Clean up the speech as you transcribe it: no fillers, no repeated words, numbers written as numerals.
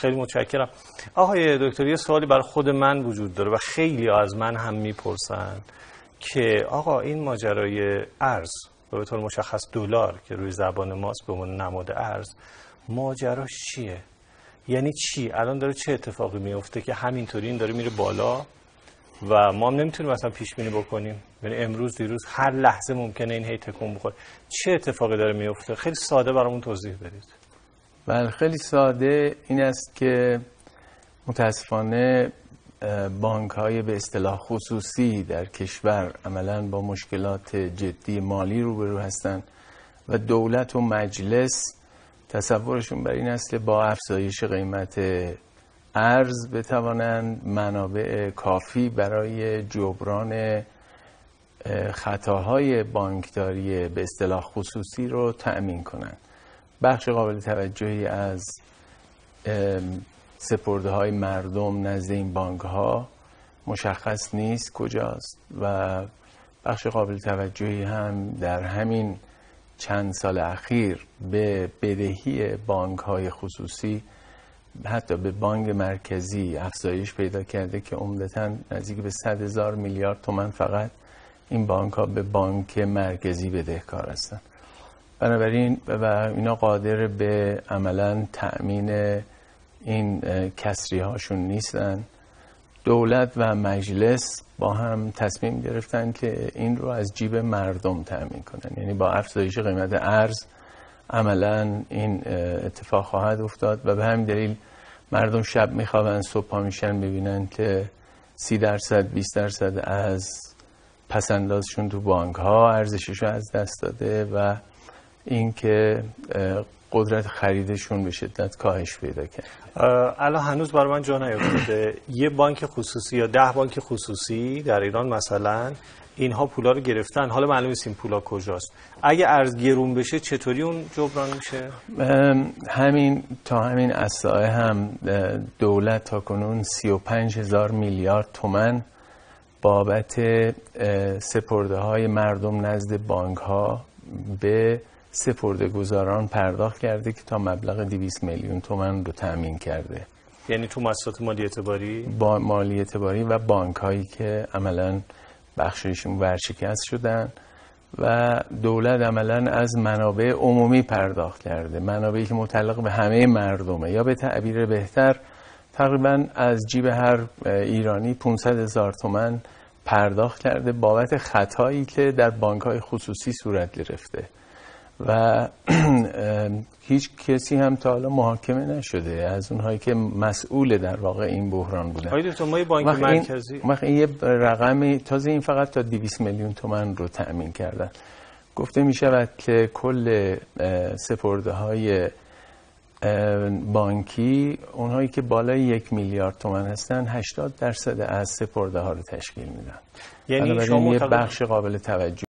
خیلی متشکرم. آقای دکتر، یه سوالی برای خود من وجود داره و خیلی از من هم میپرسن که آقا این ماجرای ارز و به طور مشخص دلار که روی زبان ماست به عنوان نماد ارز، ماجراش چیه؟ یعنی چی؟ الان داره چه اتفاقی میفته که همینطوری این داره میره بالا و ما هم نمیتونیم مثلا پیش بینی بکنیم؟ یعنی امروز دیروز هر لحظه ممکنه این هی تکون بخوره. چه اتفاقی داره میفته؟ خیلی ساده برامون توضیح بدید. بله، خیلی ساده این است که متاسفانه بانک‌های به اصطلاح خصوصی در کشور عملاً با مشکلات جدی مالی روبرو هستند و دولت و مجلس تصورشون بر این است که با افزایش قیمت ارز بتوانند منابع کافی برای جبران خطاهای بانکداری به اصطلاح خصوصی رو تأمین کنند. بخش قابل توجهی از سپرده‌های مردم نزد این بانک‌ها مشخص نیست کجاست و بخش قابل توجهی هم در همین چند سال اخیر به بدهی بانک‌های خصوصی حتی به بانک مرکزی افزایش پیدا کرده که عمدتاً نزدیک به 100,000 میلیارد تومان فقط این بانک‌ها به بانک مرکزی بدهکار هستند. بنابراین و اینا قادر به عملاً تأمین این کسری هاشون نیستن. دولت و مجلس با هم تصمیم گرفتن که این رو از جیب مردم تأمین کنن، یعنی با افزایش قیمت ارز عملاً این اتفاق خواهد افتاد و به همین دلیل مردم شب میخوابن صبح پا میشن ببینن که 30%، 20% از پسندازشون تو بانک ها ارزشش رو از دست داده و اینکه قدرت خریدشون به شدت کاهش پیدا کرد. الان هنوز برای من جا نیفتاده یه بانک خصوصی یا 10 بانک خصوصی در ایران مثلا اینها پولا رو گرفتن، حالا معلوم نیست این پولا کجاست. اگه ارز گرون بشه چطوری اون جبران میشه؟ تا همین اساعه هم دولت تا کنون 35,000 میلیارد تومان بابت سپرده های مردم نزد بانک ها به سپرده‌گذاران پرداخت کرده که تا مبلغ 200 میلیون تومان رو تأمین کرده. یعنی تو مؤسسات مالی اعتباری؟ با مالی اعتباری و بانک هایی که عملاً بخششون ورشکست شدن و دولت عملاً از منابع عمومی پرداخت کرده، منابعی که متعلق به همه مردمه، یا به تعبیر بهتر تقریباً از جیب هر ایرانی 500,000 تومان پرداخت کرده بابت خطایی که در بانک‌های خصوصی صورت گرفته و هیچ کسی هم تا حالا محاکمه نشده از اونهایی که مسئول در واقع این بحران بودن. آقای دکتر، ما بانک مرکزی این یه رقمی تازه این فقط تا 200 میلیون تومان رو تأمین کردن. گفته می شود که کل سپرده های بانکی اونهایی که بالای 1 میلیارد تومان هستن 80% از سپرده ها رو تشکیل میدن. یعنی شما یه بخش قابل توجه